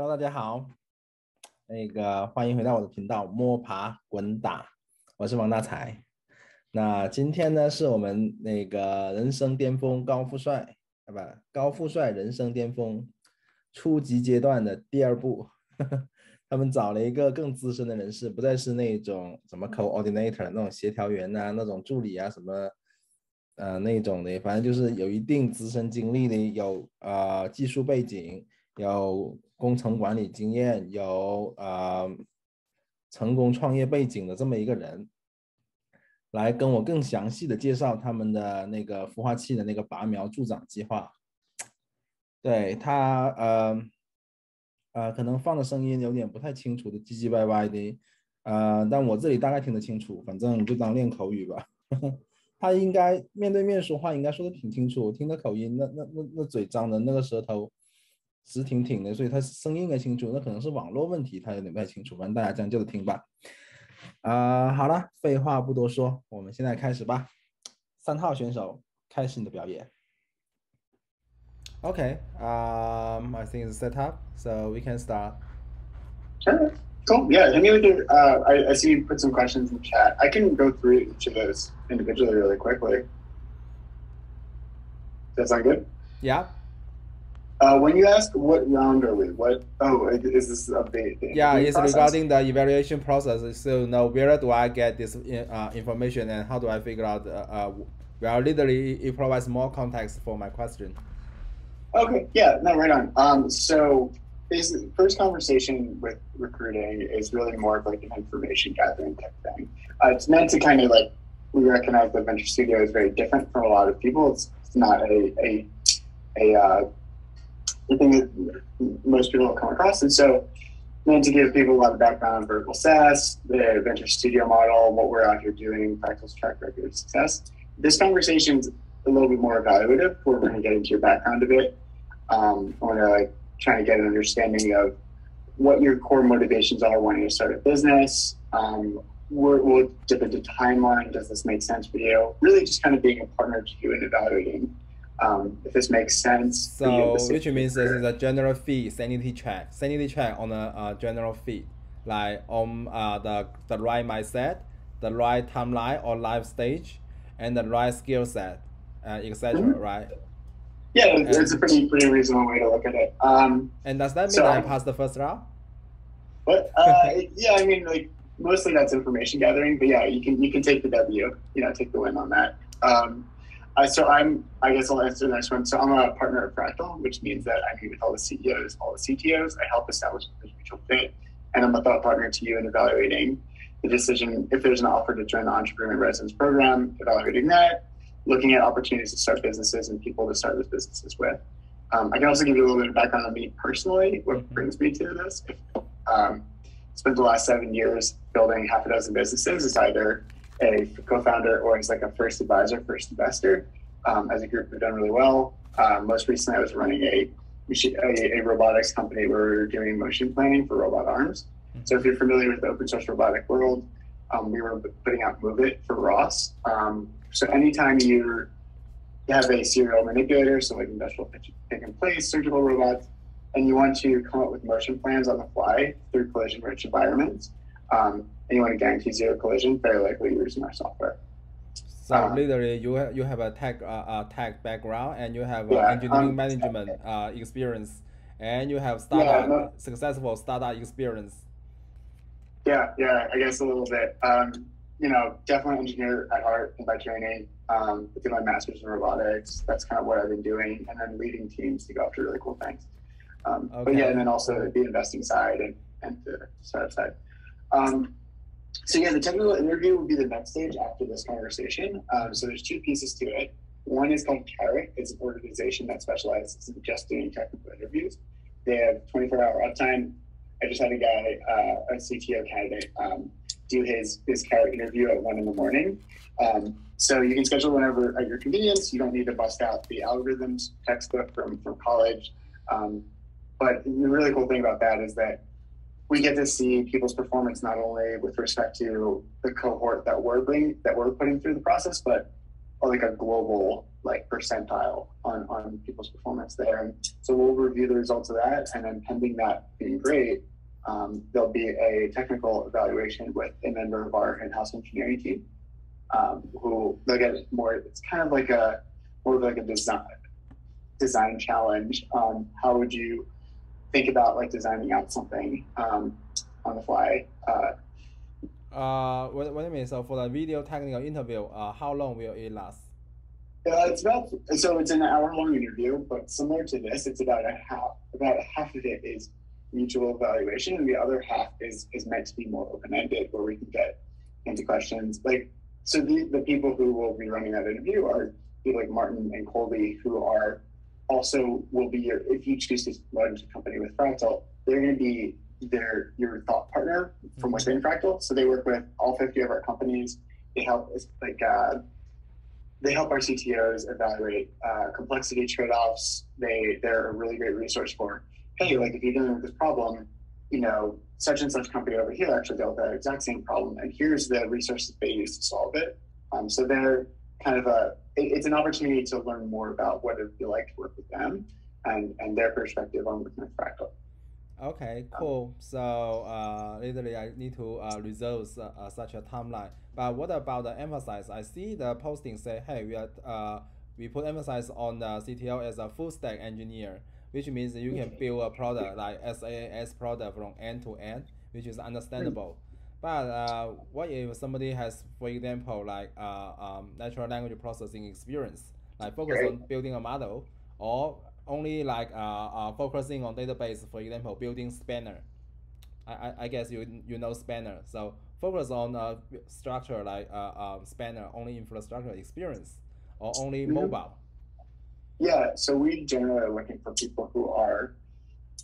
Hello，大家好，欢迎回到我的频道摸爬滚打，我是王大财。那今天呢是我们人生巅峰高富帅高富帅人生巅峰初级阶段的第二步，他们找了一个更资深的人士，不再是那种什么 coordinator 那种协调员啊，那种助理啊什么那种的，反正就是有一定资深经历的，有技术背景，有工程管理经验，有成功创业背景的这么一个人，来跟我更详细的介绍他们的那个孵化器的那个拔苗助长计划。对他可能放的声音有点不太清楚的唧唧歪歪的，但我这里大概听得清楚，反正就当练口语吧。他应该面对面说话，应该说的挺清楚，我听的口音，那嘴张的那个舌头直挺挺的，所以他声音应该清楚，那可能是网络问题，他有点不太清楚，反正大家将就着听吧。好了，废话不多说，我们现在开始吧。3号选手，开始你的表演。Okay, I think it's set up, so we can start. Sure. Cool. Yeah. I mean, we can, I see you put some questions in the chat. I can go through each of those individually really quickly. Does that sound good? Yeah. When you ask what round are we? Is this a the Yeah, it's process? regarding the evaluation process. So now where do I get this information and how do I figure out? Well, literally, it provides more context for my question. Okay. Yeah. No. Right on. So basically, first conversation with recruiting is really more of like an information gathering type thing. It's meant to kind of like, we recognize that venture studio is very different from a lot of people. It's not a thing that most people come across. And so meant to give people a lot of background on vertical SaaS, the venture studio model, what we're out here doing, practical track record of success. This conversation is a little bit more evaluative. We're going to get into your background a bit. We're like trying to get an understanding of what your core motivations are wanting to start a business. We'll dip into timeline. Does this make sense for you? Really just kind of being a partner to you and evaluating if this makes sense. So, which means this is a general feed, sanity check on a general feed, like on the right mindset, the right timeline or life stage, and the right skill set, etc. Right? Yeah, it's a pretty reasonable way to look at it. And does that mean I passed the first round? But yeah, I mean, like mostly that's information gathering, but yeah, you can take the W, take the win on that. I guess I'll answer the next one. So I'm a partner at Fractal, which means that I meet with all the CEOs, all the CTOs. I help establish the mutual fit, and I'm a thought partner to you in evaluating the decision if there's an offer to join the Entrepreneur Residence Program, evaluating that, looking at opportunities to start businesses and people to start those businesses with. I can also give you a little bit of background on me personally, what brings me to this. Spent the last 7 years building half a dozen businesses as either a co-founder or as like a first advisor, first investor. As a group, we've done really well. Most recently, I was running a robotics company where we were doing motion planning for robot arms. So if you're familiar with the open source robotic world, we were putting out Move It for Ross. So anytime you have a serial manipulator, so like industrial pick and place, surgical robots, and you want to come up with motion plans on the fly through collision-rich environments, and you want to guarantee zero collision, very likely you're using our software. So literally, you have a tech background, and you have engineering management experience, and you have successful startup experience. Yeah, I guess a little bit. Definitely engineer at heart and by training. I did my master's in robotics. That's kind of what I've been doing, and then leading teams to go after really cool things. But yeah, and then also the investing side and the startup side. So yeah, the technical interview will be the next stage after this conversation. So there's two pieces to it. One is called Carrot. It's an organization that specializes in just doing technical interviews. They have 24-hour uptime. I just had a guy, a CTO candidate, do his Carrot interview at 1 a.m. So you can schedule whenever at your convenience. You don't need to bust out the algorithms textbook from college. But the really cool thing about that is that we get to see people's performance not only with respect to the cohort that we're putting through the process, but like a global like percentile on people's performance there. And so we'll review the results of that, and then pending that being great, there'll be a technical evaluation with a member of our in-house engineering team, who they'll get more. It's kind of like more of like a design challenge. How would you think about like designing out something on the fly? What do you mean? So for the video technical interview, how long will it last? It's an hour-long interview, but similar to this, it's about half of it is mutual evaluation, and the other half is meant to be more open-ended, where we can get into questions. Like, so the people who will be running that interview are people like Martin and Colby, who are also will be if you choose to launch a company with Fractal, they're going to be your thought partner from within Fractal. So they work with all 50 of our companies. They help they help our CTOs evaluate complexity trade-offs. They're a really great resource for, hey, like if you're dealing with this problem, such and such company over here actually dealt with that exact same problem, and here's the resources they use to solve it. So they're kind of it's an opportunity to learn more about what it would be like to work with them and their perspective on working with Fractal. Okay, cool. So literally I need to reserve such a timeline. But what about the emphasis? I see the posting say, hey, we put emphasis on the CTO as a full stack engineer, which means you can build a product like SaaS product from end to end, which is understandable. But what if somebody has, for example, like natural language processing experience, like focus on building a model, or only like focusing on database, for example, building Spanner. I guess you know Spanner. So focus on structure like Spanner, only infrastructure experience, or only mobile. Yeah, so we generally are looking for people who are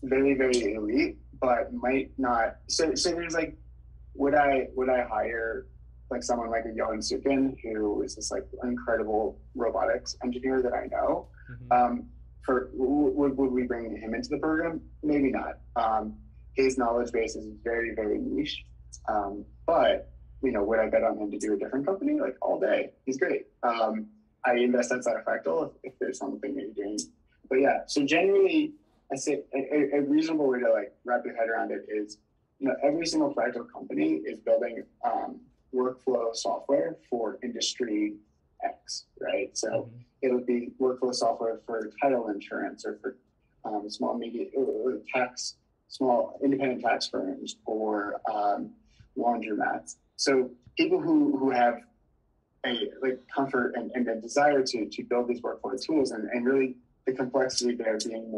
very, very elite, but might not. So there's like, would I hire like someone like a Johan Sukin, who is this like incredible robotics engineer that I know? Would we bring him into the program? Maybe not. His knowledge base is very, very niche. But would I bet on him to do a different company? Like all day. He's great. I invest outside of Fractal if there's something that you're doing. But yeah, so generally, I say a reasonable way to like wrap your head around it is, every single Fractal company is building workflow software for industry X, right? So it would be workflow software for title insurance, or for small independent tax firms, or laundromats. So people who have a like comfort and a desire to build these workflow tools, and really the complexity there being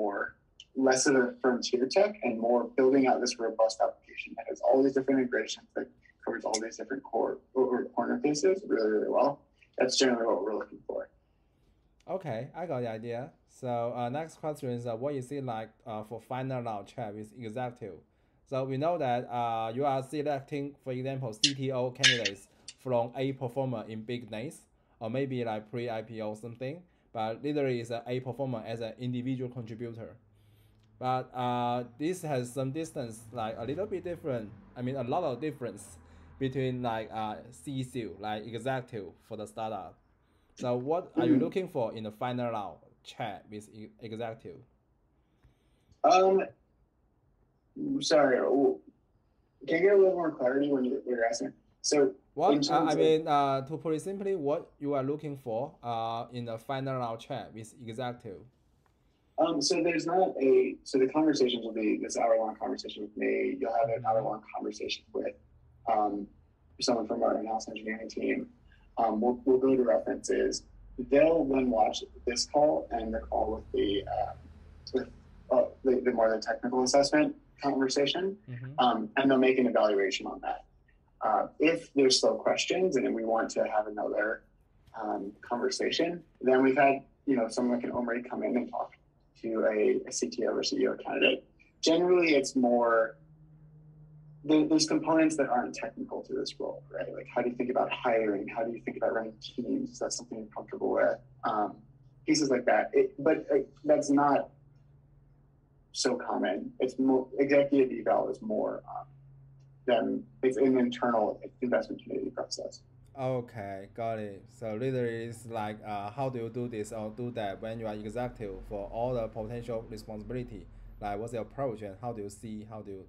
less of a frontier tech and more building out this robust application that has all these different integrations that covers all these different corner cases really, really well. That's generally what we're looking for. Okay, I got the idea. So next question is, what is it like for final round chat with executive? So we know that you are selecting, for example, CTO candidates from A performer in big names, or maybe like pre-IPO or something, but literally is A performer as an individual contributor. But this has some distance, like a little bit different. I mean, a lot of difference between like C-suite, like executive for the startup. So what are you looking for in the final round chat with executive? Sorry, can you get a little more clarity when you're asking? So what I mean, to put it simply, what you are looking for in the final round chat with executive? So there's not so the conversations will be this hour-long conversation with me. You'll have an hour-long conversation with someone from our in-house engineering team. We'll go to references. They'll then watch this call and the call with the more the technical assessment conversation, and they'll make an evaluation on that. If there's still questions and we want to have another conversation, then we've had someone like an Omri come in and talk to a CTO or CEO candidate. Generally, it's more, there's components that aren't technical to this role, right? Like, how do you think about hiring? How do you think about running teams? Is that something you're comfortable with? Pieces like that. But that's not so common. It's more, executive eval is more than it's an internal investment committee process. Okay, got it. So literally it's like how do you do this or do that when you are executive for all the potential responsibility? Like what's your approach and how do you see how do you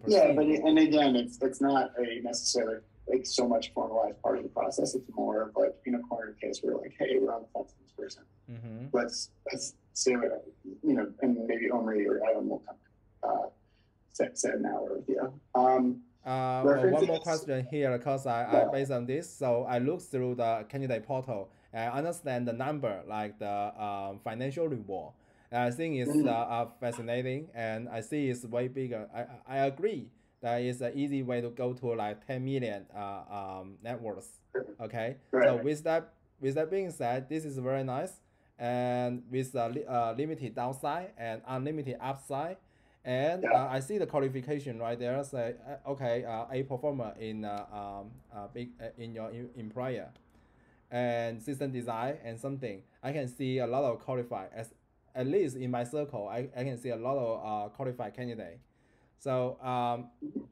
Yeah, proceed? but and again, it's not a necessarily like so much formalized part of the process. It's more of like in a corner case where like, hey, we're on the fence with this person. Mm-hmm. Let's say what and maybe Omri or Adam will come say an hour with you. One more question here because I based on this, so I look through the candidate portal and I understand the number like the financial reward. And I think it's fascinating and I see it's way bigger. I agree that it's an easy way to go to like 10 million net worth. Okay, Right. So with that being said, this is very nice and with limited downside and unlimited upside. And I see the qualification right there. Say, okay, a performer in big in your employer, and system design and something. I can see a lot of qualified as at least in my circle. I can see a lot of qualified candidate. So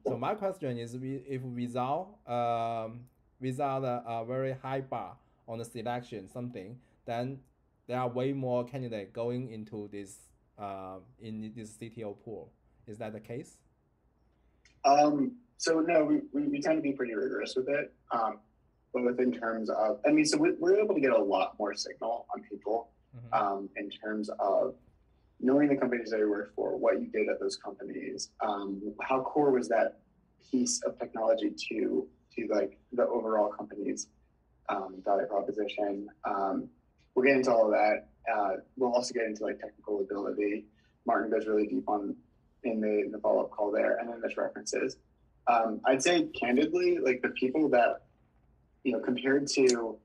so my question is, if without a very high bar on the selection something, then there are way more candidates going into this in this CTO pool. Is that the case? So no, we tend to be pretty rigorous with it. Both in terms of, I mean, so we're able to get a lot more signal on people in terms of knowing the companies that you work for, what you did at those companies, how core was that piece of technology to like the overall company's value proposition. We'll get into all of that. We'll also get into like technical ability. Martin goes really deep in the follow-up call there, and then there's references. I'd say candidly, like the people that, compared to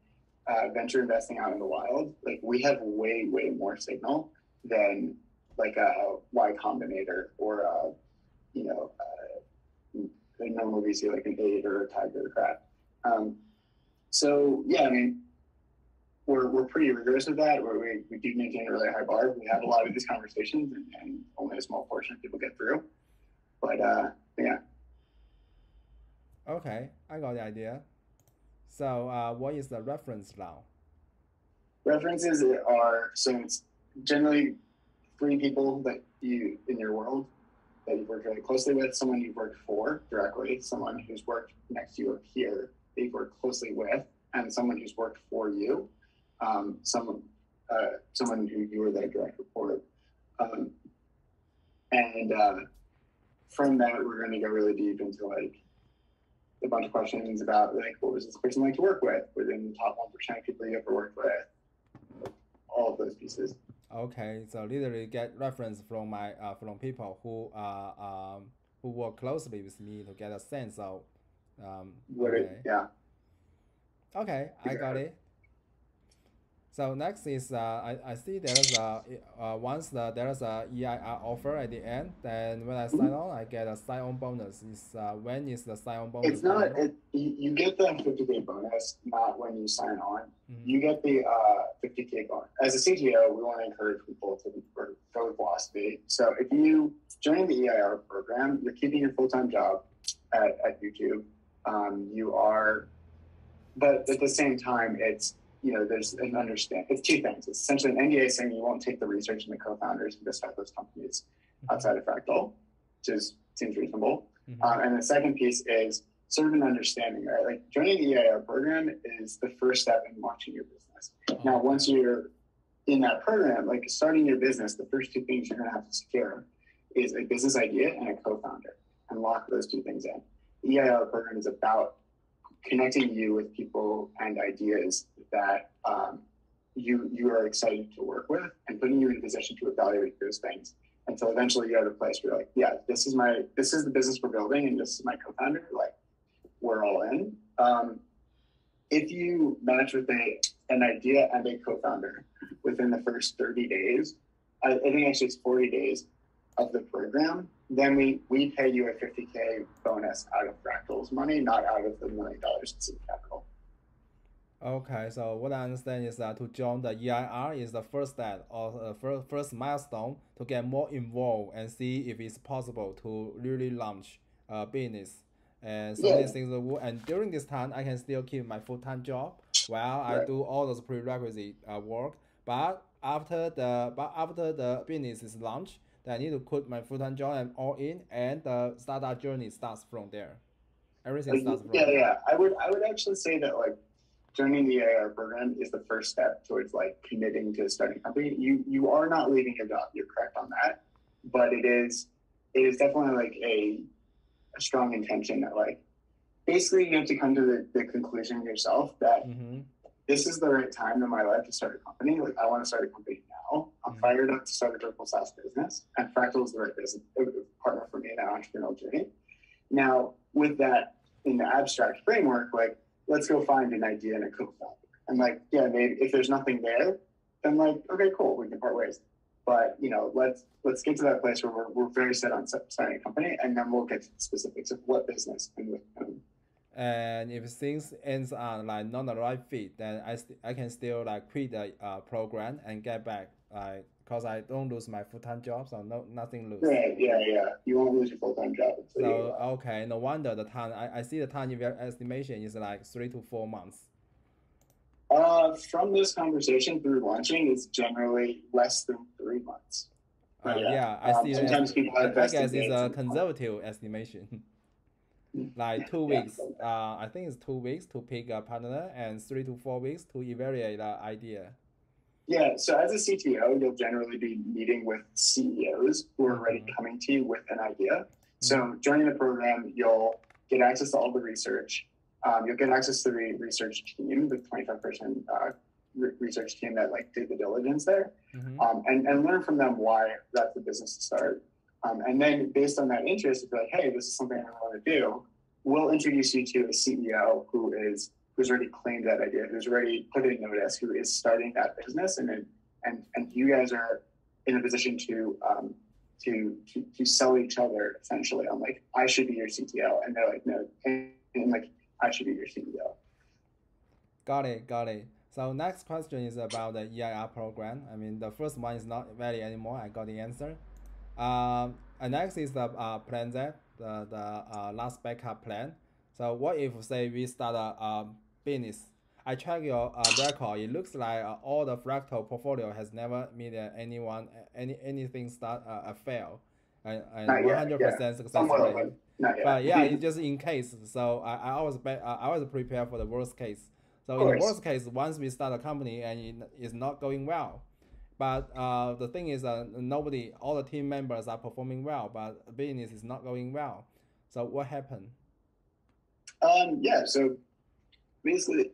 venture investing out in the wild, like we have way more signal than like a Y Combinator or a normal VC like an 8 or a Tiger or crap. So yeah, I mean, we're pretty rigorous with that. We do maintain a really high bar. We have a lot of these conversations, and only a small portion of people get through. But yeah. Okay, I got the idea. So what is the reference now? References are, so it's generally 3 people that you in your world that you've worked really closely with, someone you've worked for directly, someone who's worked next to you or here that you've worked closely with, and someone who's worked for you. Someone who you were their direct report. And from that, we're going to go really deep into like a bunch of questions about like, what was this person like to work with within the top 1% of people you ever worked with, all of those pieces. Okay, so literally get reference from my from people who work closely with me to get a sense of Yeah. Okay, I got it. So next is I see there's once there's a EIR offer at the end, then when I sign on, I get a sign-on bonus. Is when is the sign-on bonus? It's not. You get the 50K bonus not when you sign on. You get the 50K bonus. As a CTO, we want to encourage people to go with velocity. So if you join the EIR program, you're keeping your full-time job at YouTube. You are, but at the same time, it's there's an understanding. It's 2 things. It's essentially an NDA saying you won't take the research and the co-founders and go start those companies outside of Fractal, which seems reasonable. And the second piece is sort of an understanding, right? Like joining the EIR program is the first step in launching your business. Now, once you're in that program, like starting your business, the first 2 things you're going to have to secure is a business idea and a co-founder, and lock those 2 things in. The EIR program is about connecting you with people and ideas that you are excited to work with, and putting you in a position to evaluate those things until eventually you're at a place where you're like, yeah, this is the business we're building, and this is my co-founder. Like, we're all in. If you match with an idea and a co-founder within the first 30 days, I think actually it's 40 days of the program, then we pay you a 50K bonus out of Fractal's money, not out of the $1 million in seed capital. Okay, so what I understand is that to join the EIR is the first step or first milestone to get more involved and see if it's possible to really launch a business and so many things will work. And during this time, I can still keep my full-time job while I do all those prerequisite work. But after the business is launched, then I need to quit my full-time job and all in, and the startup journey starts from there. Everything starts from there. Yeah. I would actually say that like joining the AIR program is the first step towards like committing to starting a company. You are not leaving your job. You're correct on that, but it is definitely like a strong intention that like basically you have to come to the conclusion yourself that this is the right time in my life to start a company. Like I want to start a company now. I'm fired up to start a vertical SaaS business, and Fractal is the right business partner for me in that entrepreneurial journey. Now, with that in the abstract framework, like let's go find an idea and a co-founder. And like, yeah, maybe if there's nothing there, then like, okay, cool, we can part ways. But you know, let's get to that place where we're very set on starting a company, and then we'll get to the specifics of what business and with whom. And if things ends on like not the right fit, then I can still like quit the program and get back, like because I don't lose my full-time job, so nothing lose. Right, yeah. You won't lose your full-time job. So okay, no wonder the time I see the time estimation is like 3 to 4 months. From this conversation through launching, it's generally less than 3 months. Yeah, I see. Sometimes people have I guess it's a conservative estimation. Like 2 weeks. I think it's 2 weeks to pick a partner and 3 to 4 weeks to evaluate the idea. Yeah, so as a CTO, you'll generally be meeting with CEOs who are already coming to you with an idea. So joining the program, you'll get access to all the research. You'll get access to the research team, the 25-person research team that like did the diligence there, and learn from them why that's the business to start. And then based on that interest, if you're like, hey, this is something I want to do, we'll introduce you to a CEO who's already claimed that idea, who's already put it in notice, who is starting that business, and you guys are in a position to sell each other essentially. I'm like, I should be your CTO, and they're like, no, and like I should be your CEO. Got it. So next question is about the EIR program. I mean, the first one is not valid anymore. I got the answer. And next is the plan Z, the last backup plan. So what if say we start a business? I check your record. It looks like all the Fractal portfolio has never made anything start fail, and 100% success rate. But yeah, it's just in case. So I always prepare for the worst case. So in the worst case, once we start a company and it is not going well, but the thing is all the team members are performing well, but business is not going well. So what happened? So basically,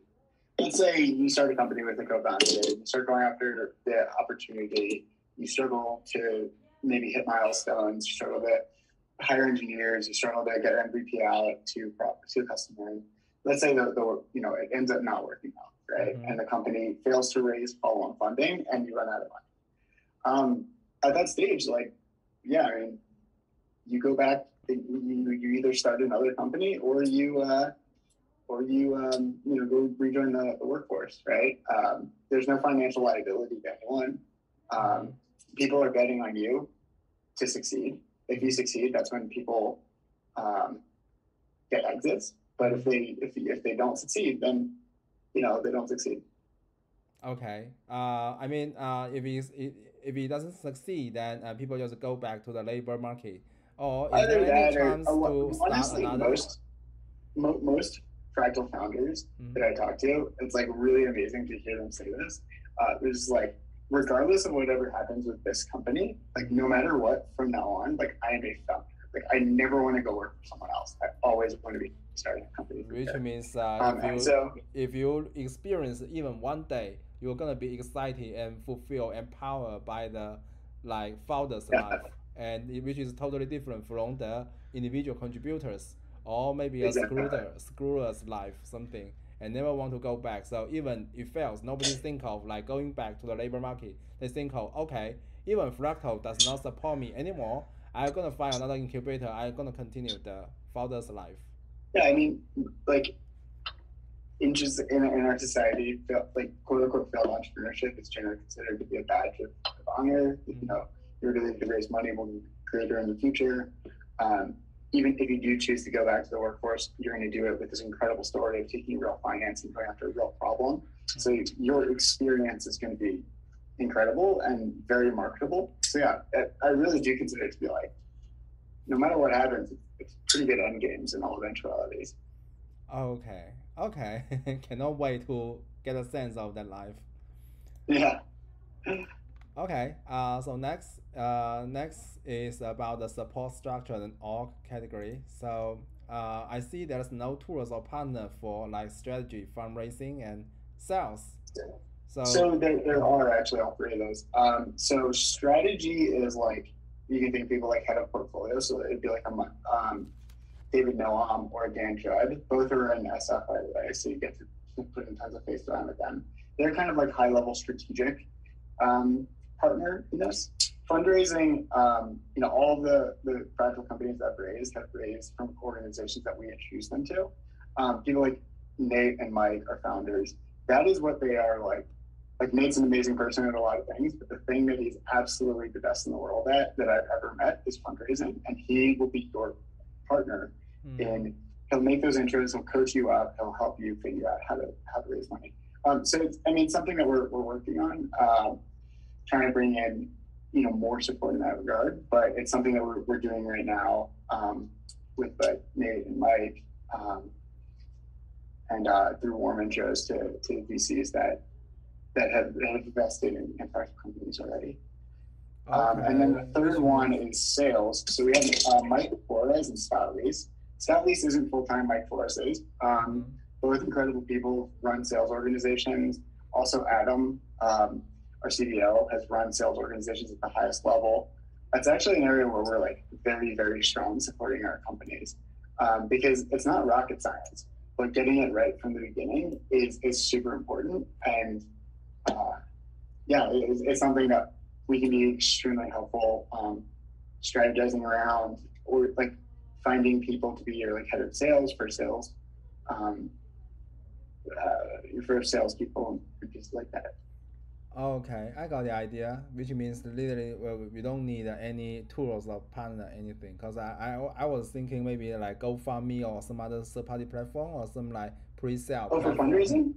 let's say you start a company with a co-founder, you start going after the opportunity, you struggle to maybe hit milestones, you struggle to hire engineers, you struggle to get MVP out to the customer. Let's say it ends up not working out, right? And the company fails to raise follow-on funding, and you run out of money. At that stage, you go back. You either start another company or you go rejoin the workforce, right? There's no financial liability to anyone. People are betting on you to succeed. If you succeed, that's when people get exits. But if they don't succeed, then they don't succeed. Okay. If he doesn't succeed, then people just go back to the labor market. Or is there any chance to start another? Most Fractal founders that I talk to, it's like really amazing to hear them say this. There's like, regardless of whatever happens with this company, like no matter what from now on, like I am a founder. Like I never want to go work for someone else. I always want to be starting a company. Which means if you experience even one day, you're gonna be excited and fulfilled, empowered by the founder's life, and which is totally different from the individual contributors or maybe a screwers life something, and never want to go back. So even it fails, nobody think of going back to the labor market. They think of, okay, even Fractal does not support me anymore, I'm gonna find another incubator. I'm gonna continue the founder's life. Yeah, I mean, in our society, quote unquote failed entrepreneurship is generally considered to be a badge of honor. Your ability to raise money will be greater in the future. even if you do choose to go back to the workforce, you're going to do it with this incredible story of taking real finance and going after a real problem. So your experience is going to be incredible and very marketable. So yeah, I really do consider it to be like, no matter what happens, it's pretty good end games in all eventualities. Okay. Cannot wait to get a sense of that life. Yeah. Okay. So next is about the support structure and org category. So I see there's no tools or partner for like strategy, fundraising, and sales. So there are actually all three of those. So strategy is like, you can think people like head of portfolio. So it'd be like a David Noam or Dan Judd. Both are in SF, by the way. So you get to put in tons of face time with them. They're kind of like high level strategic partner in this. Fundraising, all the fragile companies that have raised from organizations that we introduce them to. People like Nate and Mike are founders. That is what they are like. Like Nate's an amazing person at a lot of things, but the thing that he's absolutely the best in the world at that I've ever met is fundraising, and he will be your partner. And he'll make those intros, he'll coach you up, he'll help you figure out how to raise money. So it's something that we're working on, trying to bring in more support in that regard. But it's something that we're doing right now with like Nate and Mike, and through warm intros to VCs that have invested in fractal companies already. And then the third one is sales. So we have Mike Flores and Scott Leese. Scott Leese isn't full-time, Mike Flores is. Both incredible people, run sales organizations. Also Adam, our CDO, has run sales organizations at the highest level. That's actually an area where we're like very, very strong supporting our companies, because it's not rocket science, but getting it right from the beginning is super important. And it's something that we can be extremely helpful strategizing around, or like finding people to be your like head of sales for salespeople and pieces like that. Okay, I got the idea, which means literally we don't need any tools or partner anything. Because I was thinking maybe like GoFundMe or some other third-party platform or some like pre-sale. Oh, for fundraising?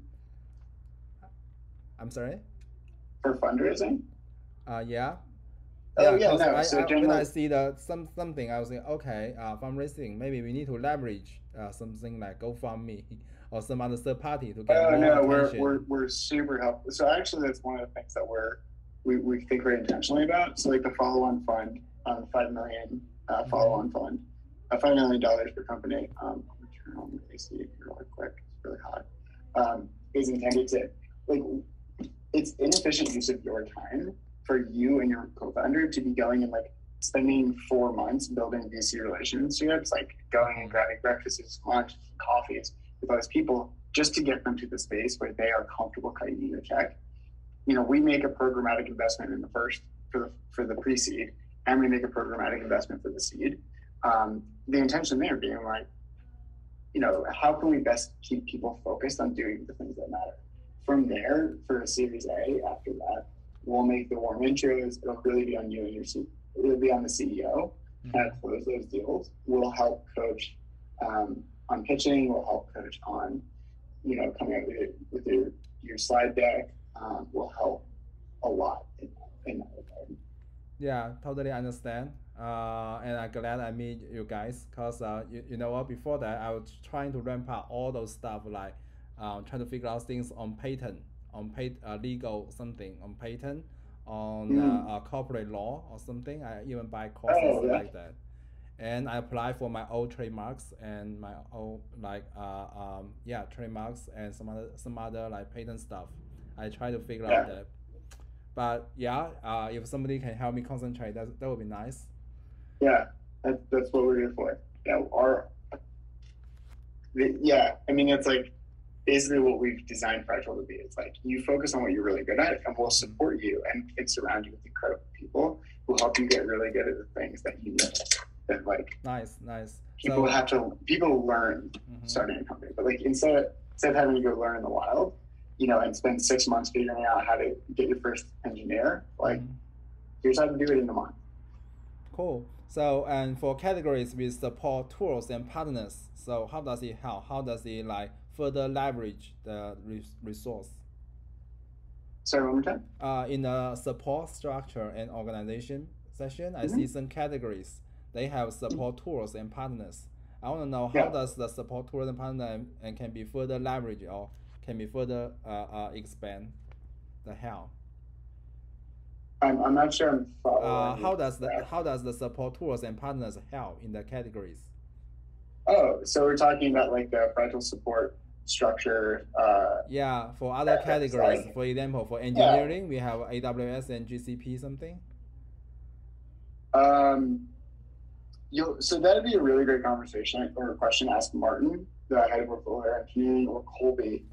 I'm sorry? For fundraising? Yeah. Oh yeah, no. When I see something, I was like, okay, fundraising. Maybe we need to leverage something like GoFundMe or some other third party to get more attention. We're super helpful. So actually, that's one of the things that we think very intentionally about. So like the follow-on fund, $5 million follow-on fund, $5 million per company. I'll turn on the AC really quick. It's really hot. Is intended to like, it's inefficient use of your time for you and your co-founder to be going and like spending 4 months building VC relationships, like going and grabbing breakfasts, lunch, coffees with those people just to get them to the space where they are comfortable cutting you a check. We make a programmatic investment in the first for the pre-seed, and we make a programmatic investment for the seed. The intention there being like, how can we best keep people focused on doing the things that matter? From there, for a Series A, after that, we'll make the warm intros. It'll really be on you and your CEO. It'll be on the CEO to close those deals. We'll help coach on pitching. We'll help coach on, coming up with your slide deck. Will help a lot in that regard. Yeah, totally understand. And I'm glad I meet you guys, because you know what, before that I was trying to ramp up all those stuff, like trying to figure out things on patent, on legal something, on patent, on corporate law or something. I even buy courses like that. And I apply for my old trademarks and my old trademarks and some other like patent stuff. I try to figure out that. But if somebody can help me concentrate, that would be nice. Yeah, that's what we're here for. I mean, it's like basically what we've designed Fractal to be. It's like you focus on what you're really good at, and we'll support you and surround you with incredible people who help you get really good at the things that you know. That like nice. People learn starting a company, but like instead of having to go learn in the wild, and spend 6 months figuring out how to get your first engineer, like here's how to do it in a month. Cool. So, and for categories with support tools and partners, so how does it help? How does it like further leverage the resource? Sorry, one more time. In the support structure and organization session, I see some categories. They have support tools and partners. I want to know how does the support tools and partner and can be further leveraged or can be further expand the help. I'm not sure I'm following. How does the support tools and partners help in the categories? Oh, so we're talking about like the fragile support structure. Yeah, for other categories, for example, for engineering, we have AWS and GCP something. So that'd be a really great conversation or a question to ask Martin, the head of portfolio engineering, or Colby,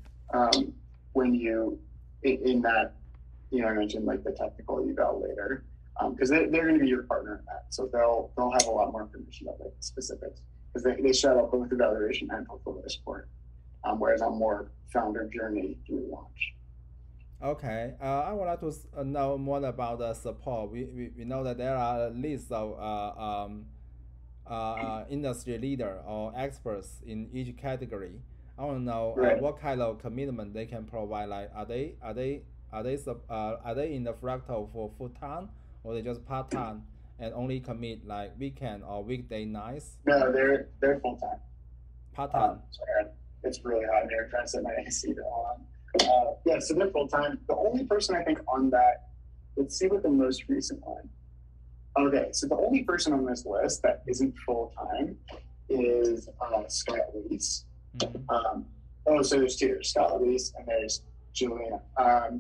when you in that, you know, I mentioned like the technical eval later, because they're going to be your partner in that, so they'll have a lot more information about like the specifics, because they straddle both evaluation and portfolio support, whereas I'm more founder journey through launch. Okay, I would like to know more about the support. We know that there are a list of industry leader or experts in each category. I want to know what kind of commitment they can provide. Like, are they in the fractal for full time, or they just part time and only commit like weekend or weekday nights? No, they're full time. Part time. Sorry, it's really hot in here. Trying to set my AC on. Yeah, so they're full time. The only person I think on that, let's see what the most recent one. Okay, so the only person on this list that isn't full time is Scott Leese. So there's two. There's Scott Leese and there's Juliana.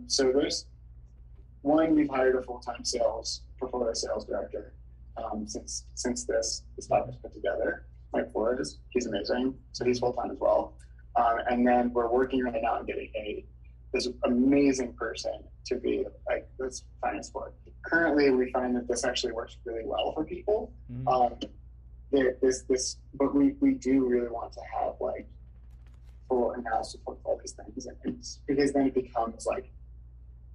So there's one, we've hired a full-time portfolio sales director since this talk was put together. Mike Flores, he's amazing. So he's full-time as well. And then we're working right now on getting this amazing person to be like this finance board. Currently, we find that this actually works really well for people. But we do really want to have like full analysis of all these things, because then it becomes like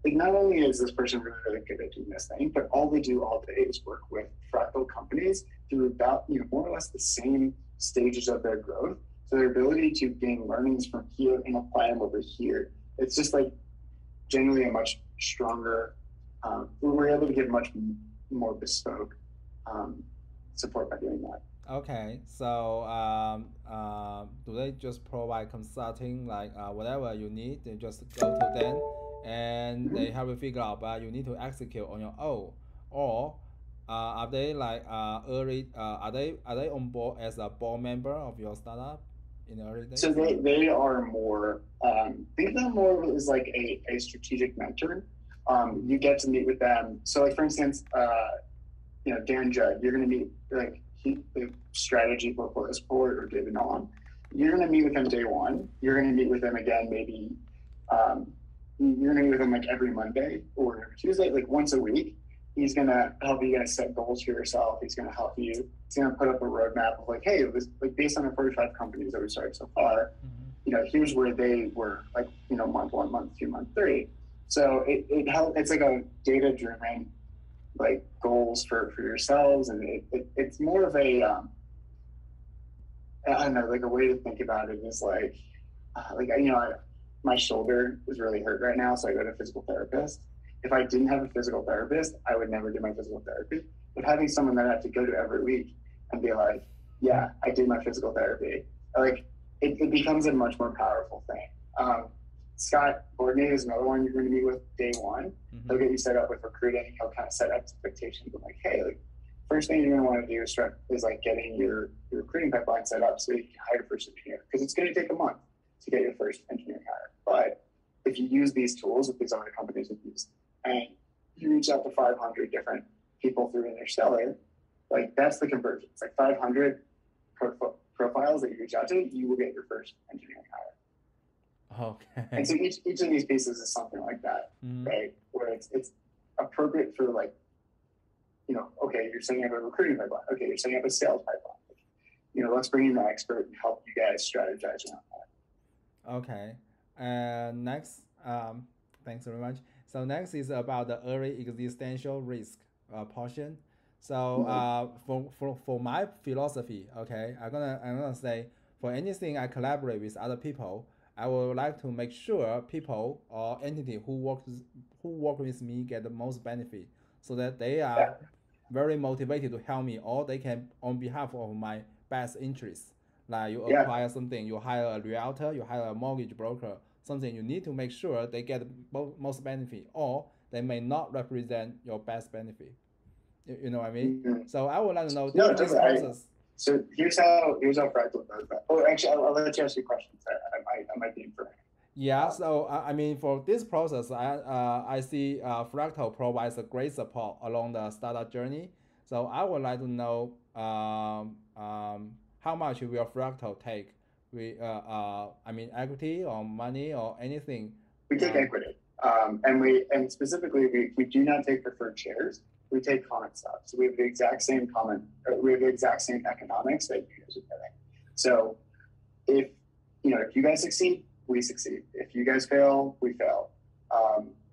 not only is this person really, really good at doing this thing, but all they do all day is work with fractal companies through about, more or less the same stages of their growth. So their ability to gain learnings from here and apply them over here, it's just like generally a much stronger, we're able to give much more bespoke support by doing that. Okay, so do they just provide consulting, like whatever you need, they just go to them and they help you figure out, but you need to execute on your own? Or are they like early? Are they on board as a board member of your startup in the early days? So they are more. Think of them more as like a strategic mentor. You get to meet with them. So like for instance, Dan Judd, you're going to meet like the strategy portfolio support, or David Nolan. You're going to meet with him day one. You're going to meet with him again maybe. You're going to meet with him like every Monday or Tuesday, like once a week. He's going to help you guys set goals for yourself. He's going to help you. He's going to put up a roadmap of like, hey, it was like based on the 45 companies that we started so far, here's where they were, like, month 1, month 2, month 3. So it helps. It's like a data driven like goals for yourselves, and it's more of a I don't know, like a way to think about it is like my shoulder is really hurt right now, so I go to a physical therapist. If I didn't have a physical therapist, I would never do my physical therapy. But having someone that I have to go to every week and be like, yeah, I did my physical therapy, like it becomes a much more powerful thing. Scott Bourdney is another one you're going to meet with day one. He'll get you set up with recruiting. He'll kind of set expectations of like, hey, like first thing you're going to want to do is like getting your recruiting pipeline set up so you can hire your first engineer, because it's going to take a month to get your first engineering hire. But if you use these tools that these other companies have used, and you reach out to 500 different people through Interstellar, like that's the conversion. It's like 500 profiles that you reach out to, you will get your first engineering hire. Okay. And so each of these pieces is something like that, right? Where it's appropriate for like, okay, you're setting up a recruiting pipeline. Okay, you're setting up a sales pipeline. Let's bring in the expert and help you guys strategize around that. Okay. Next, thanks very much. So next is about the early existential risk portion. So for my philosophy, okay, I'm gonna say for anything I collaborate with other people, I would like to make sure people or entity who work with me get the most benefit, so that they are very motivated to help me, or they can on behalf of my best interests. Like you acquire something, you hire a realtor, you hire a mortgage broker, something you need to make sure they get most benefit, or they may not represent your best benefit. You know what I mean? Mm-hmm. So I would like to know this process. So here's how Fractal does that. Oh, actually, I'll let you ask you questions. I might be inferring. Yeah. So I mean, for this process, I see Fractal provides a great support along the startup journey. So I would like to know how much will Fractal take? I mean, equity or money or anything. We take equity, and specifically we do not take preferred shares. We take common stock. So we have the exact same economics that you guys are getting. So if you guys succeed, we succeed. If you guys fail, we fail.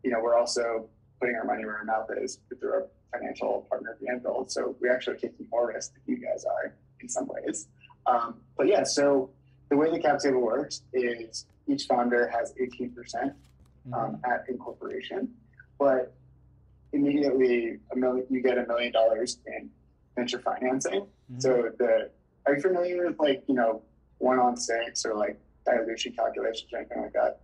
We're also putting our money where our mouth is through our financial partner, Anvil. So we're actually taking more risk than you guys are in some ways. But yeah, so the way the cap table works is each founder has 18% at incorporation, but immediately you get $1 million in venture financing. So are you familiar with 1-on-6 or like dilution calculations or anything like that?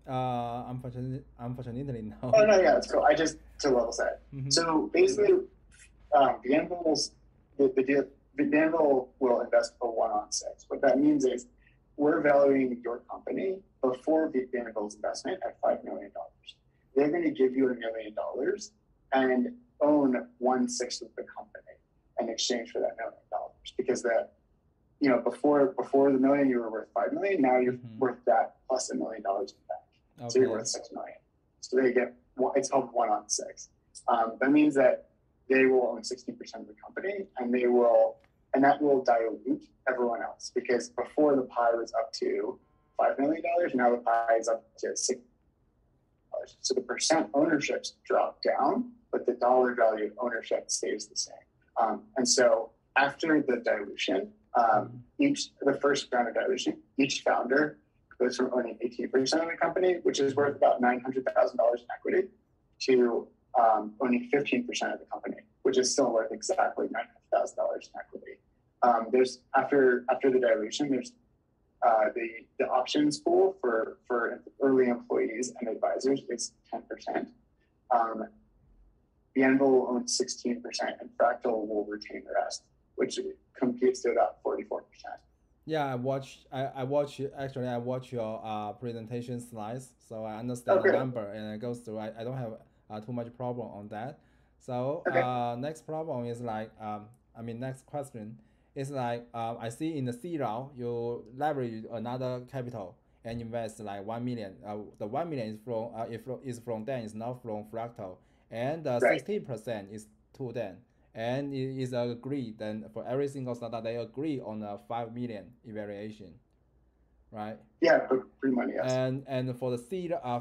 Unfortunately, no. Oh no, yeah, it's cool. I just to level set. So basically, the Anvil will invest for 1-on-6. What that means is we're valuing your company before the Anvil's investment at $5 million. They're going to give you $1 million and own 1/6 of the company in exchange for that $1 million, because before the million you were worth $5 million. Now you're worth that plus $1 million in the bank. Okay. So you're worth $6 million. So they get it's called 1-on-6. That means that they will own 60% of the company, and that will dilute everyone else, because before the pie was up to $5 million, now the pie is up to $6 million. So the percent ownerships drop down, but the dollar value of ownership stays the same. And so after the dilution, the first round of dilution, each founder goes from owning 18% of the company, which is worth about $900,000 in equity, to owning 15% of the company, which is still worth exactly $900,000 in equity. There's after the dilution, there's the options pool for early employees and advisors is 10%. The Anvil will own 16%, and Fractal will retain the rest, which computes to about 44%. Yeah, I watch your presentation slides, so I understand the number and it goes through. I don't have too much problem on that. So next problem is next question is I see in the C round you leverage another capital and invest like 1 million. The 1 million is from Dan, is not from Fractal, and 60% is to Dan. And it is agreed then for every single startup they agree on a 5 million evaluation, right? Yeah, free money. Yes. And for the seed, I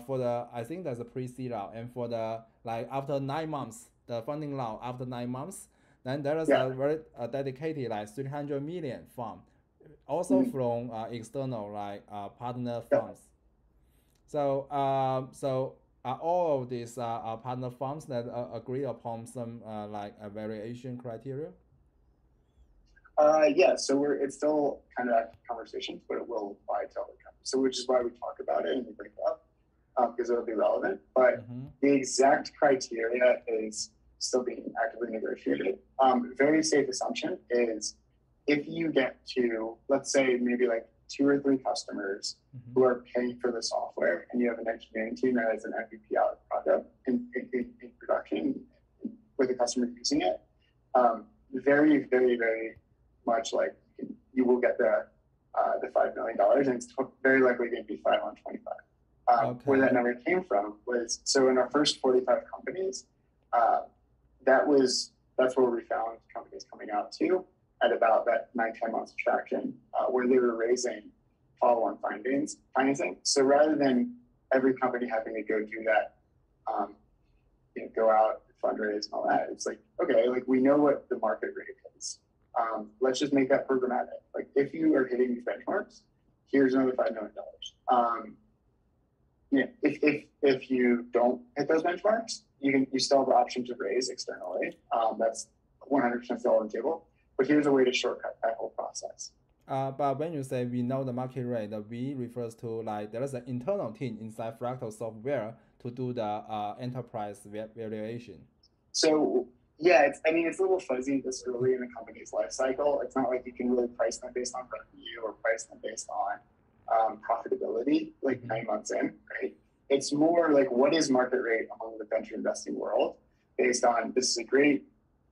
think that's a pre-seed round, and for the after 9 months, the funding round after 9 months, then there is a very dedicated 300 million fund, also from external partner funds. So are all of these partner firms that agree upon some variation criteria? So it's still kind of active conversations, but it will apply to other companies. So which is why we talk about it and we bring it up, because it'll be relevant. But the exact criteria is still being actively negotiated. Very safe assumption is if you get to, let's say, maybe 2 or 3 customers who are paying for the software, and you have an engineering team that has an MVP out product in production with the customer using it, very, very, very much you will get the $5 million, and it's very likely going to be 5 on 25. Where that number came from was, so in our first 45 companies, that's where we found companies coming out to at about that 9-10 months of traction, where they were raising follow-on financing. So rather than every company having to go do that, go out fundraise and all that. It's like, okay, like we know what the market rate is. Let's just make that programmatic. Like if you are hitting these benchmarks, here's another $5 million. If you don't hit those benchmarks, you still have the option to raise externally. That's 100% still on the table. But here's a way to shortcut that whole process. But when you say we know the market rate, the V refers to like there is an internal team inside Fractal software to do the enterprise valuation. So yeah, it's a little fuzzy this early in the company's life cycle. It's not like you can really price them based on revenue or price them based on profitability, like 9 months in, right? It's more like what is market rate among the venture investing world based on this is a great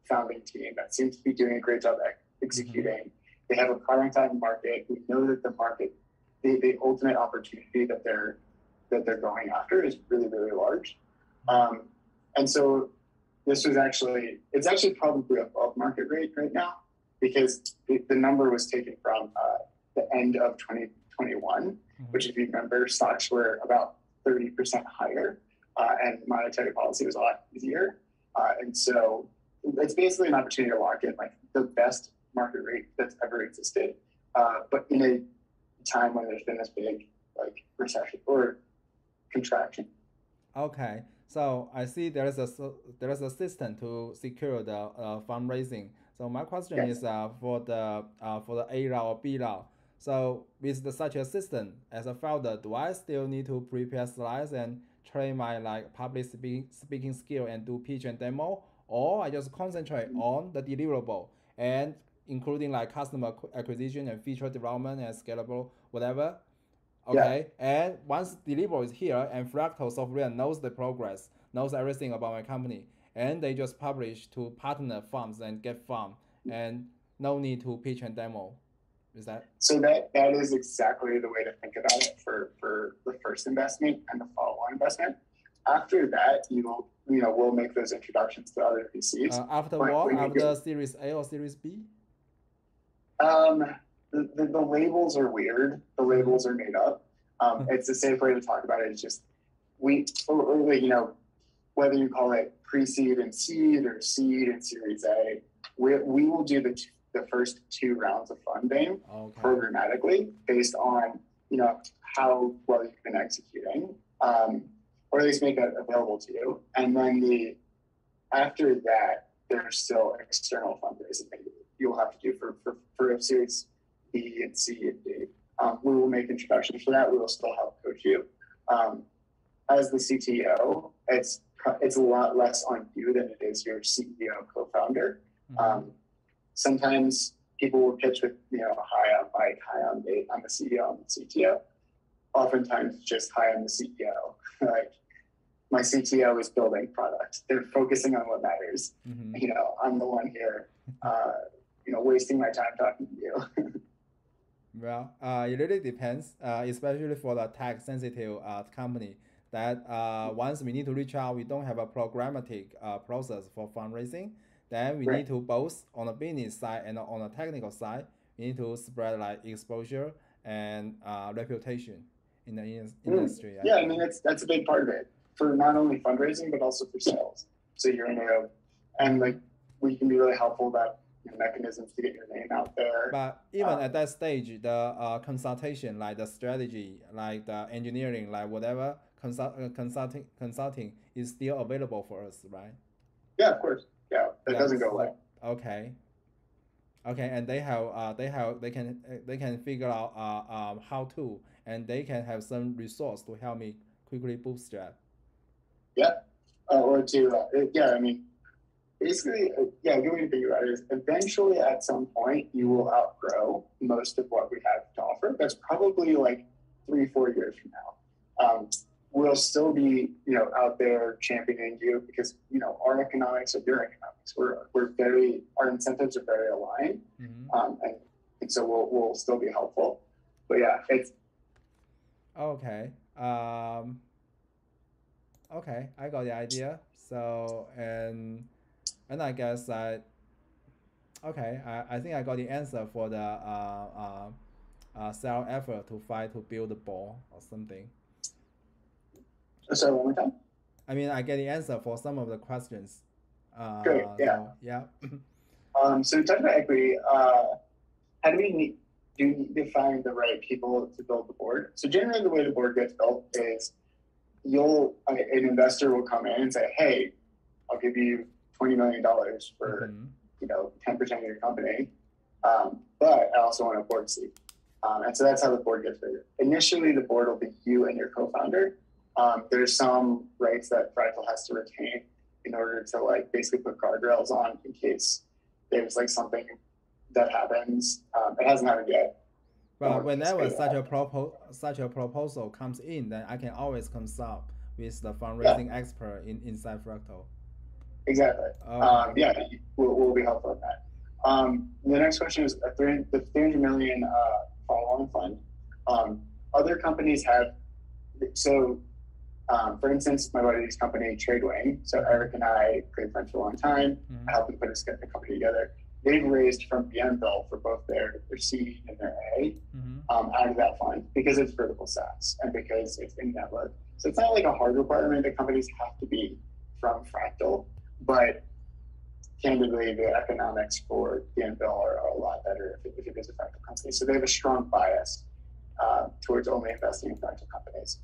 founding team that seems to be doing a great job executing. They have a product on the market. We know that the market, the ultimate opportunity that they're going after is really, really large. And so this was it's actually probably above market rate right now because the number was taken from the end of 2021, which if you remember, stocks were about 30% higher and monetary policy was a lot easier. And so it's basically an opportunity to lock in like the best market rate that's ever existed, but in a time when there's been this big like recession or contraction. Okay, so I see there is a system to secure the fundraising. So my question is for the A round or B round. So with such a system, as a founder, do I still need to prepare slides and train my like public speaking skill and do pitch and demo, or I just concentrate on the deliverable and including like customer acquisition and feature development and scalable, whatever. Okay. Yeah. And once deliverable is here and Fractal software knows the progress, knows everything about my company, and they just publish to partner farms and get farm and no need to pitch and demo. Is that? So that is exactly the way to think about it for the first investment and the follow-on investment. After that, we'll make those introductions to other VCs. After what? After Series A or Series B? The labels are weird. The labels are made up. It's a safe way to talk about it. It's just whether you call it pre-seed and seed or seed and Series A, we will do the first 2 rounds of funding programmatically based on how well you've been executing, or at least make that available to you. And then after that, there's still external fundraising that you'll have to do for Series B and C and D. We will make introductions for that. We will still help coach you. As the CTO, it's a lot less on you than it is your CEO co-founder. Sometimes people will pitch with high on Mike, high on Nate, I'm the CEO, I'm the CTO. Oftentimes just high on the CEO. Like my CTO is building product. They're focusing on what matters. I'm the one here, wasting my time talking to you. Well, it really depends, especially for the tech-sensitive company. That once we need to reach out, we don't have a programmatic process for fundraising. Then we need to both on the business side and on the technical side, we need to spread like exposure and reputation in the industry. Yeah, I mean that's a big part of it for not only fundraising but also for sales. So you're in there, and like we can be really helpful about mechanisms to get your name out there. But even at that stage, the consultation, like the strategy, like the engineering, like whatever consulting is still available for us, right? Yeah, of course. Yeah, that doesn't go away. Okay, and they can figure out how to, and they can have some resource to help me quickly bootstrap. Yeah, or to I mean, basically, the way to think about it is eventually at some point you will outgrow most of what we have to offer. That's probably like 3-4 years from now. We'll still be, out there championing you because, our economics are your economics. Our incentives are very aligned. And so we'll still be helpful. But yeah, it's. Okay. Okay, I got the idea. So, and I guess I think I got the answer for the self effort to fight to build the ball or something. Sorry, one more time? I mean, I get the answer for some of the questions. Great, yeah. So, yeah. So we talked about equity. How do we define the right people to build the board? So generally the way the board gets built is an investor will come in and say, hey, I'll give you $20 million for, 10% of your company. But I also want a board seat. And so that's how the board gets bigger. Initially, the board will be you and your co-founder. There's some rights that Fractal has to retain in order to like basically put guardrails on in case there's like something that happens. It hasn't happened yet. But whenever such a proposal comes in, then I can always consult with the fundraising expert inside Fractal. Exactly. Yeah, we'll be helpful with that. The next question is the 300 million follow-on fund. Other companies have, so for instance, my buddy's company, Tradewing, so Eric and I, great friends for a long time, I helped them put a company together. They've raised from Bienville for both their C and their A out of that fund because it's vertical SaaS and because it's in network. So it's not like a hard requirement that companies have to be from Fractal, but candidly, the economics for Bienville are a lot better if it is a Fractal company. So they have a strong bias towards only investing in Fractal companies.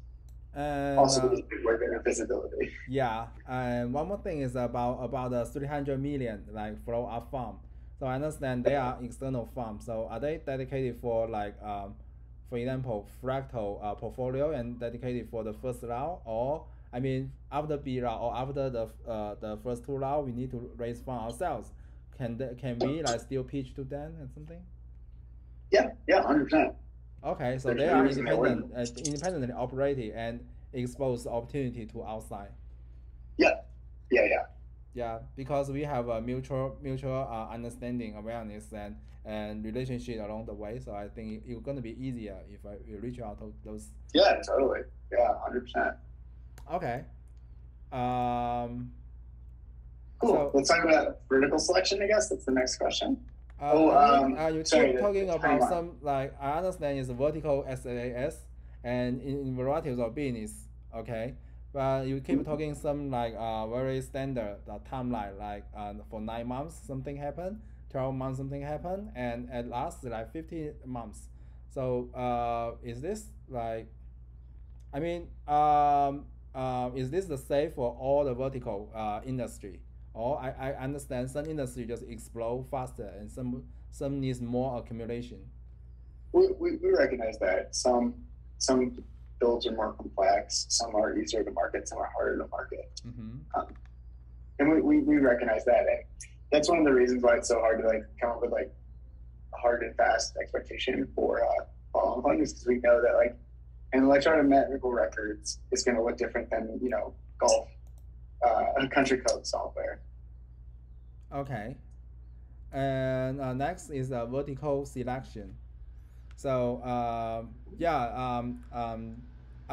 Also, there's big work in visibility. Yeah, and one more thing is about the 300 million like flow up fund. So I understand they are external funds. So are they dedicated for like, for example, Fractal portfolio and dedicated for the first round, or I mean after B round or after the first two round we need to raise fund ourselves? Can we like still pitch to them and something? Yeah, 100%. Okay, so they are independently operating and expose the opportunity to outside. Yeah, because we have a mutual understanding, awareness, and relationship along the way. So I think it's going to be easier if we reach out to those. Yeah, totally. Yeah, 100%. Okay. Cool. So, let's talk about vertical selection, I guess. That's the next question. You keep talking about some, like, I understand it's vertical SaaS and in varieties of business, okay? But you keep talking some like very standard timeline, like for 9 months something happened, 12 months something happened, and at last like 15 months. So is this like, I mean, is this the same for all the vertical industry? Or I understand some industry just explode faster and some needs more accumulation. We recognize that some builds are more complex, some are easier to market, some are harder to market. And we recognize that, and that's one of the reasons why it's so hard to like come up with like a hard and fast expectation for follow-on fund, is because we know that like an electronic medical records is going to look different than golf country code software. Okay, and next is vertical selection. So I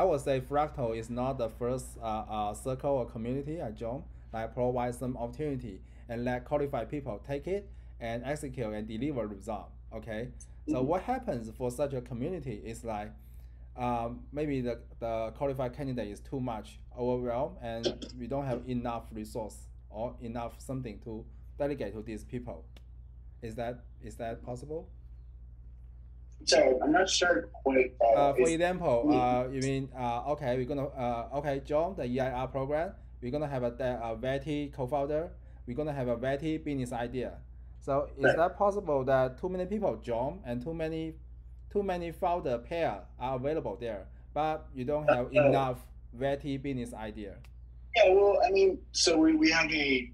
would say Fractal is not the first circle or community I joined that provide some opportunity and let qualified people take it and execute and deliver result. Okay, so what happens for such a community is like maybe the qualified candidate is too much overwhelmed and we don't have enough resource or enough something to delegate to these people. Is that possible? So I'm not sure quite. For example, you mean okay, we're gonna join the EIR program. We're gonna have a VT co-founder. We're gonna have a VT business idea. So is that possible that too many people join and too many founder pair are available there, but you don't have enough VT business idea? Yeah, well, I mean, so we have again,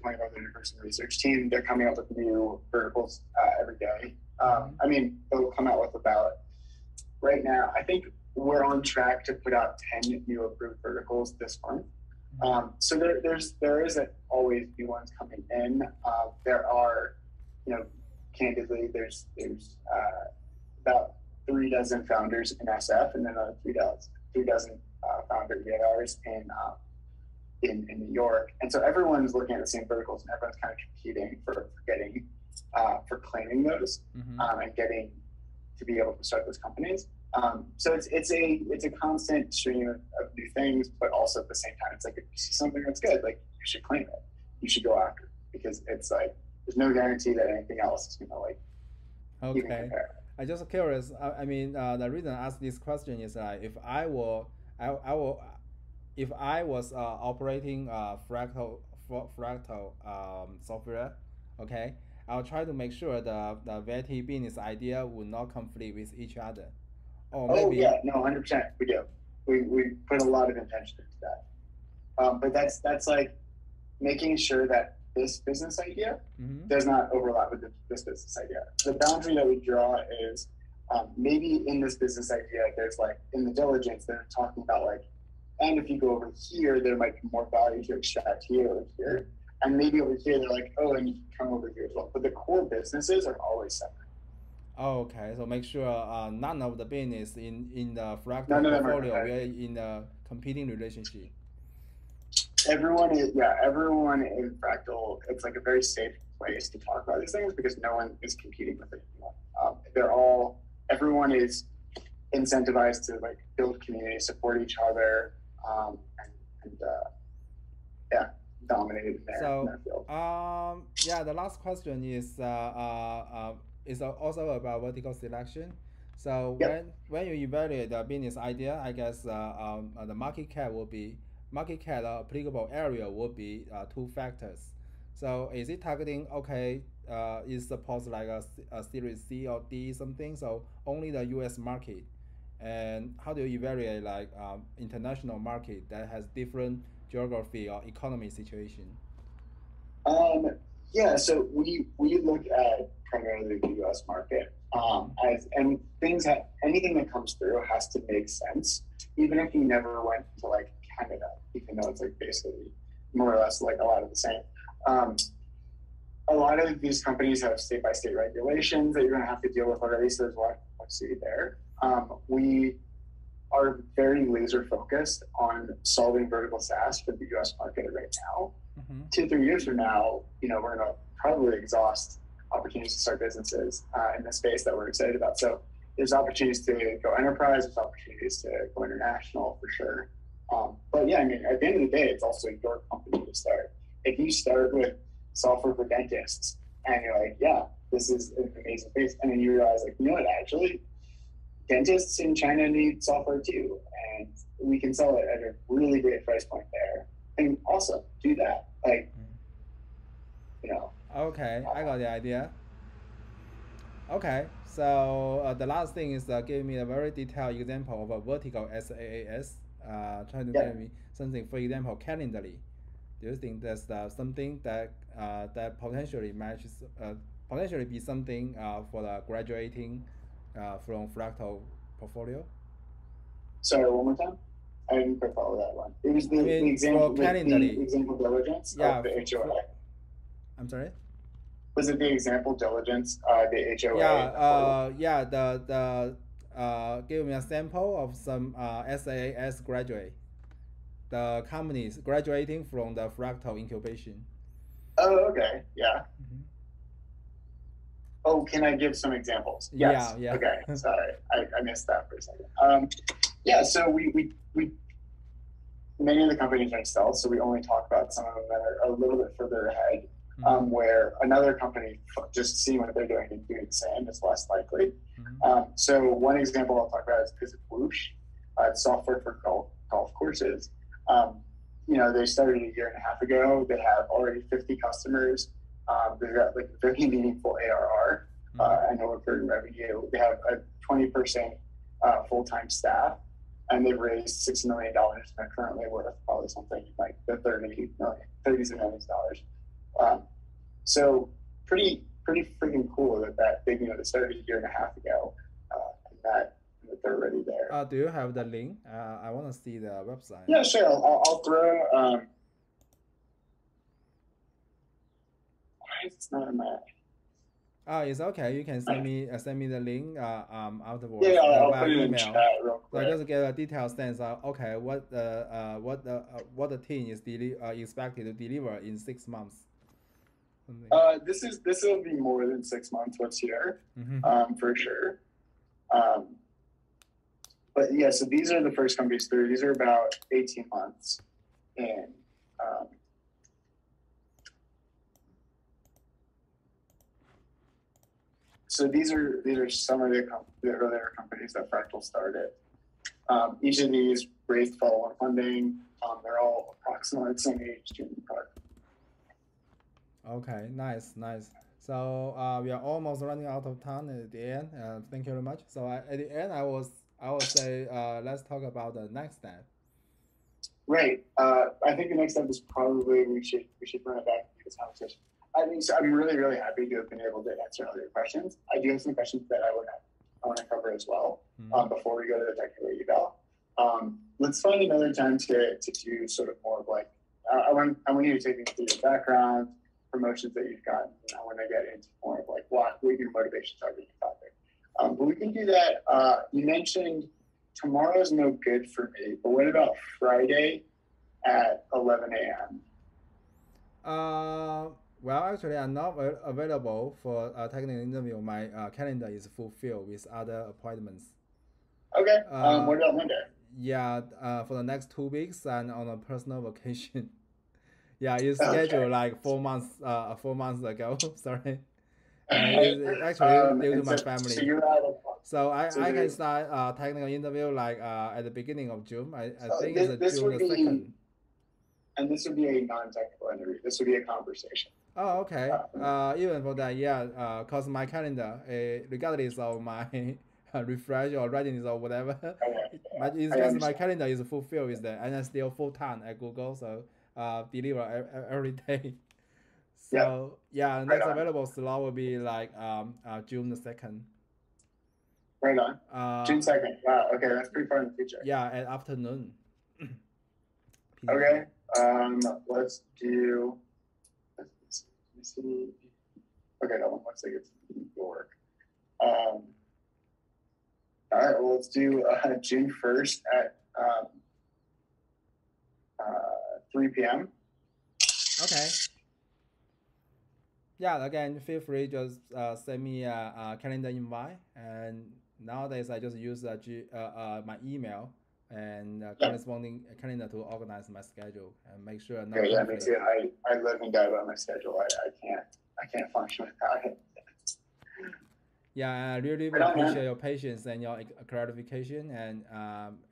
25 person research team. They're coming up with new verticals every day. I mean, they'll come out with about, right now, I think we're on track to put out 10 new approved verticals this month. So there isn't always new ones coming in. There are, candidly, there's about 3 dozen founders in SF and then another 3 dozen founder EARs in New York. And so everyone's looking at the same verticals and everyone's kind of competing for getting, for claiming those and getting to be able to start those companies. So it's a constant stream of new things, but also at the same time, it's like if you see something that's good, like you you should claim it. You should go after it because it's like there's no guarantee that anything else is gonna like even compare. I just curious. I mean, the reason I ask this question is if I were, I will, if I was operating fractal software, okay, I'll try to make sure the VT business idea would not conflict with each other. Or maybe, yeah, no, 100%. We do. We put a lot of intention into that. But that's like making sure that this business idea does not overlap with this business idea. The boundary that we draw is maybe in this business idea, there's like in the diligence, they're talking about like, and if you go over here, there might be more value to extract here or here. And maybe over here, they're like, oh, and you can come over here as well. But the core businesses are always separate. Oh, okay, so make sure none of the business in the fractal portfolio are in a competing relationship. Everyone in fractal, it's like a very safe place to talk about these things because no one is competing with anyone. Everyone is incentivized to like build community, support each other, and dominate in their field. The last question is also about vertical selection. So when you evaluate the business idea, I guess the market cap applicable area will be 2 factors. So is it targeting is supposed like a series C or D something? So only the U.S. market, and how do you evaluate like international market that has different geography or economy situation? So we look at primarily the U.S. market and anything that comes through has to make sense, even if you never went to like Canada, even though it's like basically more or less like a lot of the same. A lot of these companies have state-by-state regulations that you're going to have to deal with already, so there's one city there. We are very laser focused on solving vertical SaaS for the U.S. market right now. 2-3 years from now, we're going to probably exhaust opportunities to start businesses in the space that we're excited about. So there's opportunities to go enterprise, there's opportunities to go international for sure. But yeah, I mean, at the end of the day, it's also your company to start. If you start with software for dentists and you're like, yeah, this is an amazing place, and then you realize like, you know what, actually, dentists in China need software too, and we can sell it at a really great price point there. And also do that, like, Okay, I got the idea. Okay, so the last thing is give me a very detailed example of a vertical SaaS. Try to give me something, for example, Calendly. Do you think that's something that that potentially matches, potentially be something for the graduating from fractal portfolio? Sorry, one more time. I didn't quite follow that one. It was the example diligence of the HOA. I'm sorry. Was it the example diligence, the HOA? Give me a sample of some SaaS graduate, the companies graduating from the fractal incubation. Oh, okay, yeah. Oh, can I give some examples? Yes. Yeah. Okay, sorry, I missed that for a second. So we many of the companies are stealth, so we only talk about some of them that are a little bit further ahead. Where another company just seeing what they're doing and doing the same is less likely. So one example I'll talk about is Whoosh. It's software for golf courses. They started a year and a half ago. They have already 50 customers. They've got like very meaningful ARR, annual recurring revenue. They have a 20% full-time staff, and they've raised $6 million. And they're currently worth probably something like the 30s of millions of dollars. So pretty freaking cool that they they started a year and a half ago, and that they're already there. Do you have the link? I want to see the website. Yeah, sure. I'll throw. Why is it not in that? It's okay. You can send me the link afterwards. Yeah, I'll put it email. in chat real quick. So just get a detailed sense of what the team is expected to deliver in 6 months. This will be more than 6 months. What's here, for sure. But yeah, so these are the first companies through. These are about 18 months in. So these are some of the earlier companies that Fractal started. Each of these raised follow-on funding. They're all approximately the same age to the product. Okay, nice. So we are almost running out of time at the end. Thank you very much. So at the end, I will say let's talk about the next step. Right. I think the next step is probably we should run it back to this conversation. I mean, so I'm really, really happy to have been able to answer all your questions. I do have some questions that I want to cover as well before we go to the technical eval. Let's find another time to do sort of more of like I want you to take me through your background, promotions that you've gotten. And I want to get into more of like what your motivations are being topic. But we can do that. You mentioned tomorrow's no good for me, but what about Friday at 11 a.m.? Well, actually, I'm not available for a technical interview. My calendar is fulfilled with other appointments. Okay. What about Monday? Yeah, for the next 2 weeks, I'm on a personal vacation. Yeah, it's scheduled like 4 months. 4 months ago. Sorry. It's actually due to my family. So I can start a technical interview like at the beginning of June. I think it's June the 2nd. And this would be a non-technical interview. This would be a conversation. Oh, okay. Even for that, yeah. Cause my calendar, regardless of my refresh or readiness or whatever, it's just my calendar is fulfilled with that, and I'm still full time at Google, so deliver every day. So yeah, next available slot will be like June the 2nd. Right on. June 2nd. Wow. Okay, that's pretty far in the future. Yeah, at afternoon. Okay. Let's do. Let's see. Okay, that one looks like it's will work. All right. Well, let's do June 1st at 3 p.m. Okay. Yeah. Again, feel free just send me a calendar invite, and nowadays I just use my email and corresponding calendar to organize my schedule and make sure. Yeah, me too. I live and die by my schedule. I can't function without it. Yeah, I really appreciate your patience and your clarification, and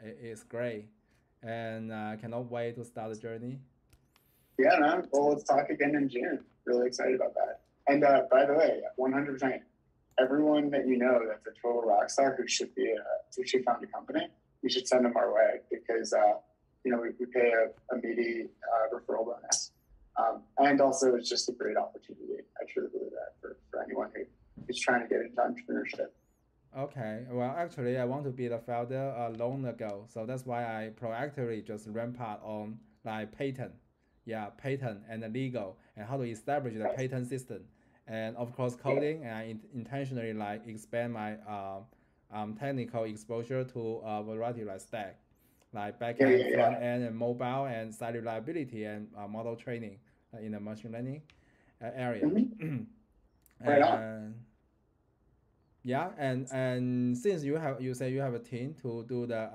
it's great. And I cannot wait to start the journey. Yeah, man. Well, let's talk again in June. Really excited about that. And by the way, 100%, everyone that you know that's a total rock star who should found a company, you should send them our way because we pay a meaty referral bonus, and also it's just a great opportunity. I truly believe that for anyone who's trying to get into entrepreneurship. Okay, well, actually, I want to be the founder long ago, so that's why I proactively just ran part on like patent and the legal and how to establish the patent system, and of course coding. And I intentionally like expand my technical exposure to a variety like stack, like backend, front end, and mobile, and site reliability and model training in the machine learning area. Right on. Yeah, and since you say you have a team to do the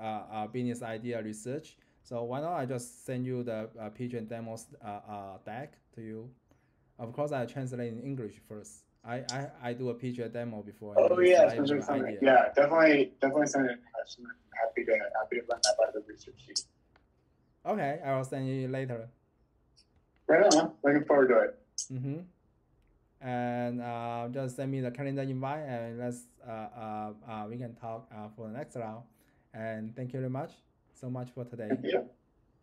business idea research, so why not I just send you the pitch and demo deck to you? Of course, I translate in English first. I do a pitch and demo before. Oh yeah, yeah, definitely send it. I'm happy to run that by the research team. Okay, I will send you later. Right on. Looking forward to it. And just send me the calendar invite, and let's we can talk for the next round. And thank you very much so much for today. Thank you.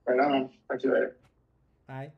Right on. Talk to you later. Bye.